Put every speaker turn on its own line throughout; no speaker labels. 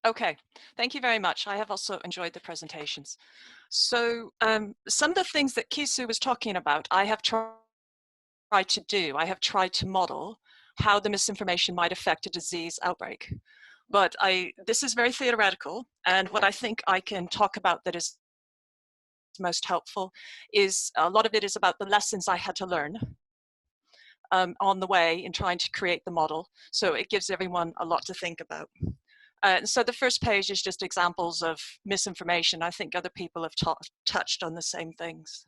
Okay, thank you very much. I have also enjoyed the presentations. So some of the things that Kisu was talking about, I have tried to do. I have tried to model how the misinformation might affect a disease outbreak. But this is very theoretical, and what I think I can talk about that is most helpful is a lot of it is about the lessons I had to learn on the way in trying to create the model. So it gives everyone a lot to think about. So the first page is just examples of misinformation. I think other people have touched on the same things.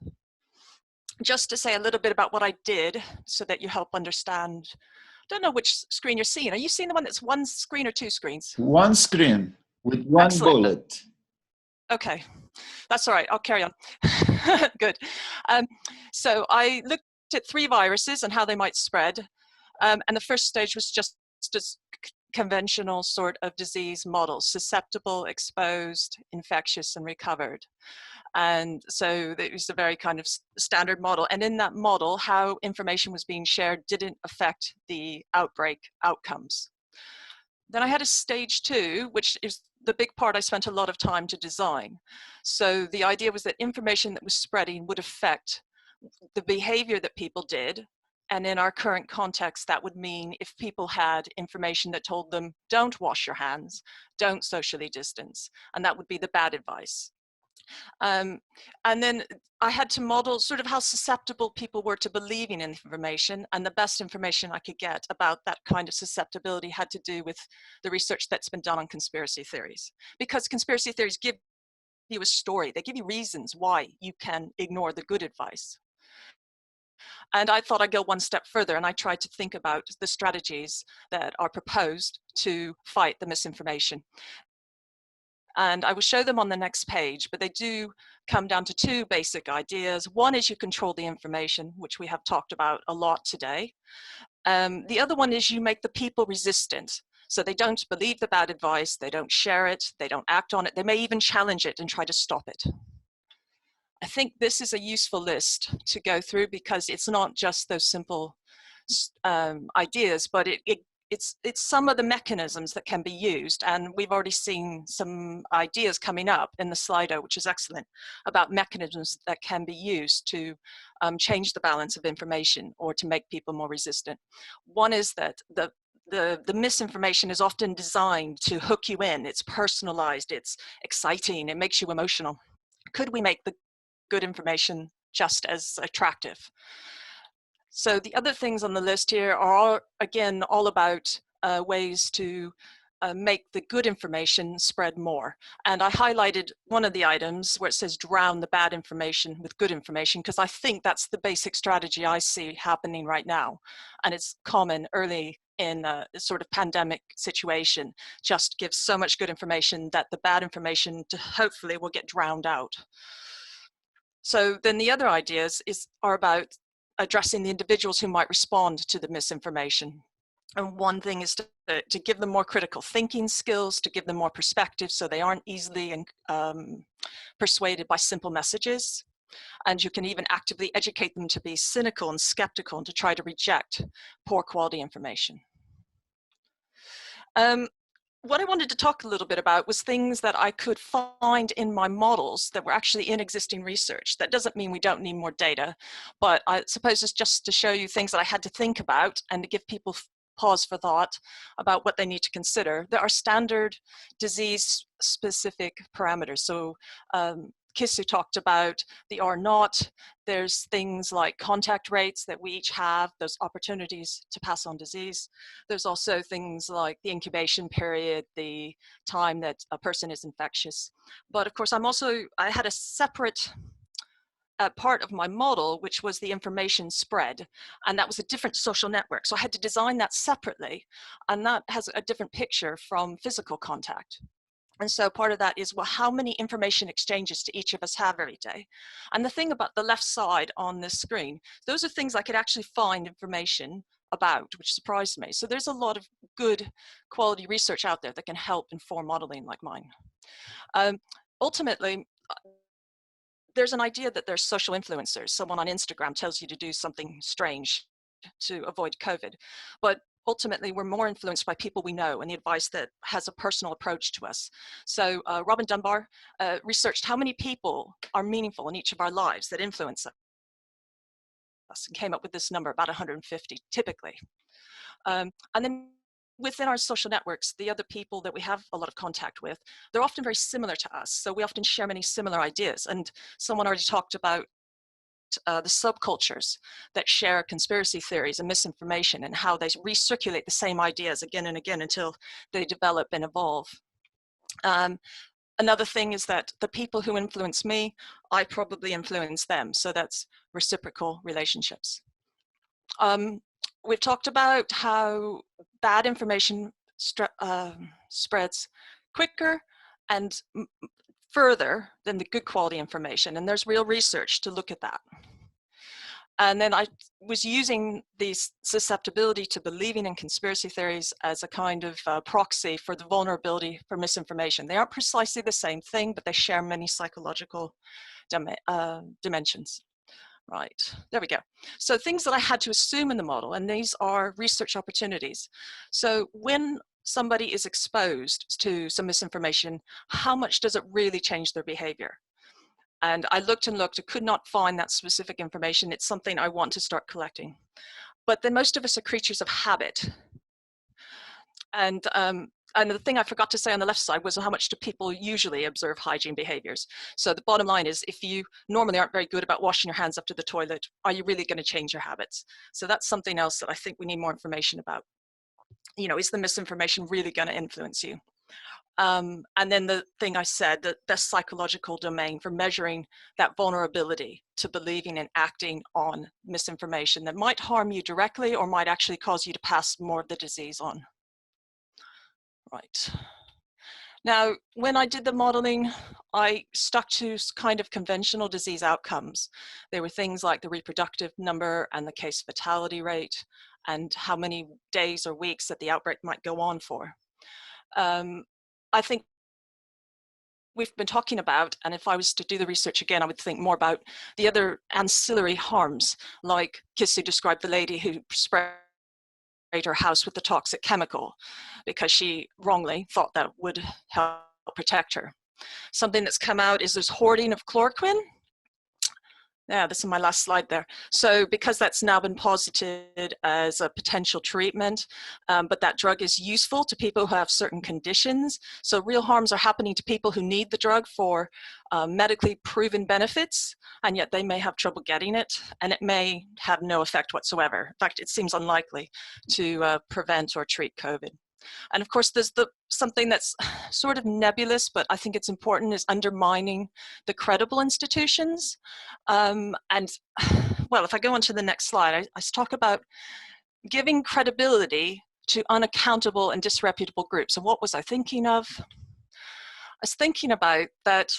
Just to say a little bit about what I did so that you help understand. I don't know which screen you're seeing. Are you seeing the one that's one screen or two screens?
One screen with one
Excellent.
bullet.
Okay, that's all right. I'll carry on. Good. So I looked at 3 viruses and how they might spread. And the first stage was just a conventional sort of disease model: susceptible, exposed, infectious, and recovered. And so it was a very kind of standard model. And in that model, how information was being shared didn't affect the outbreak outcomes. Then I had a stage 2, which is the big part I spent a lot of time to design. So the idea was that information that was spreading would affect the behavior that people did. And in our current context, that would mean if people had information that told them, don't wash your hands, don't socially distance, and that would be the bad advice. And then I had to model sort of how susceptible people were to believing in information, and the best information I could get about that kind of susceptibility had to do with the research that's been done on conspiracy theories. Because conspiracy theories give you a story, they give you reasons why you can ignore the good advice. And I thought I'd go one step further, and I tried to think about the strategies that are proposed to fight the misinformation. And I will show them on the next page, but they do come down to 2 basic ideas. One is you control the information, which we have talked about a lot today. The other one is you make the people resistant. So they don't believe the bad advice, they don't share it, they don't act on it, they may even challenge it and try to stop it. I think this is a useful list to go through because it's not just those simple ideas, but it's some of the mechanisms that can be used, and we've already seen some ideas coming up in the Slido, which is excellent, about mechanisms that can be used to change the balance of information or to make people more resistant. One is that the misinformation is often designed to hook you in. It's personalized, it's exciting, it makes you emotional. Could we make the good information just as attractive? So the other things on the list here are, again, all about ways to make the good information spread more. And I highlighted one of the items where it says drown the bad information with good information, because I think that's the basic strategy I see happening right now. And it's common early in a sort of pandemic situation, just give so much good information that the bad information hopefully will get drowned out. So then the other ideas are about addressing the individuals who might respond to the misinformation. And one thing is to give them more critical thinking skills, to give them more perspective so they aren't easily persuaded by simple messages. And you can even actively educate them to be cynical and skeptical and to try to reject poor quality information. What I wanted to talk a little bit about was things that I could find in my models that were actually in existing research. That doesn't mean we don't need more data, but I suppose it's just to show you things that I had to think about and to give people pause for thought about what they need to consider. There are standard disease-specific parameters. So Kisu talked about the R0. There's things like contact rates that we each have, those opportunities to pass on disease. There's also things like the incubation period, the time that a person is infectious. But of course, I had a separate part of my model, which was the information spread, and that was a different social network. So I had to design that separately, and that has a different picture from physical contact. And so part of that is, well, how many information exchanges do each of us have every day? And the thing about the left side on this screen, those are things I could actually find information about, which surprised me. So there's a lot of good quality research out there that can help inform modeling like mine. Ultimately, there's an idea that there's social influencers. Someone on Instagram tells you to do something strange to avoid COVID. But ultimately we're more influenced by people we know and the advice that has a personal approach to us. So Robin Dunbar researched how many people are meaningful in each of our lives that influence us and came up with this number, about 150 typically. And then within our social networks, the other people that we have a lot of contact with, they're often very similar to us. So we often share many similar ideas. And someone already talked about the subcultures that share conspiracy theories and misinformation and how they recirculate the same ideas again and again until they develop and evolve. Another thing is that the people who influence me, I probably influence them. So that's reciprocal relationships. We've talked about how bad information spreads quicker and further than the good quality information, and there's real research to look at that. And then I was using the susceptibility to believing in conspiracy theories as a kind of proxy for the vulnerability for misinformation. They aren't precisely the same thing, but they share many psychological dimensions. Right, there we go. So things that I had to assume in the model, and these are research opportunities. So when somebody is exposed to some misinformation, how much does it really change their behavior? And I looked and looked, I could not find that specific information. It's something I want to start collecting. But then most of us are creatures of habit. And the thing I forgot to say on the left side was how much do people usually observe hygiene behaviors. So the bottom line is, if you normally aren't very good about washing your hands after the toilet, are you really going to change your habits? So that's something else that I think we need more information about. You know, is the misinformation really going to influence you? And then the thing I said, the best psychological domain for measuring that vulnerability to believing and acting on misinformation that might harm you directly or might actually cause you to pass more of the disease on. Right. Now, when I did the modeling, I stuck to kind of conventional disease outcomes. They were things like the reproductive number and the case fatality rate and how many days or weeks that the outbreak might go on for. I think we've been talking about, and if I was to do the research again, I would think more about the other ancillary harms, like Kissy described the lady who sprayed her house with the toxic chemical because she wrongly thought that would help protect her. Something that's come out is there's hoarding of chloroquine. Yeah, this is my last slide there. So because that's now been posited as a potential treatment, but that drug is useful to people who have certain conditions. So real harms are happening to people who need the drug for medically proven benefits, and yet they may have trouble getting it, and it may have no effect whatsoever. In fact, it seems unlikely to prevent or treat COVID. And of course, there's something that's sort of nebulous, but I think it's important, is undermining the credible institutions. And well, if I go on to the next slide, I talk about giving credibility to unaccountable and disreputable groups. And what was I thinking of? I was thinking about that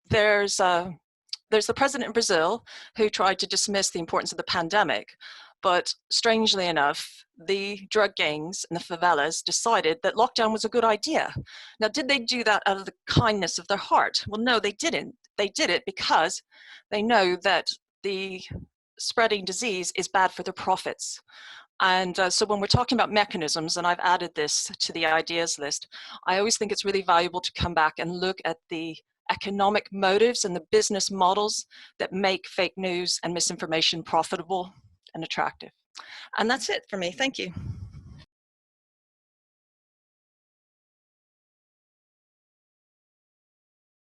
there's the president in Brazil who tried to dismiss the importance of the pandemic. But strangely enough, the drug gangs and the favelas decided that lockdown was a good idea. Now, did they do that out of the kindness of their heart? Well, no, they didn't. They did it because they know that the spreading disease is bad for their profits. And so when we're talking about mechanisms, and I've added this to the ideas list, I always think it's really valuable to come back and look at the economic motives and the business models that make fake news and misinformation profitable and attractive. And that's it for me. Thank you.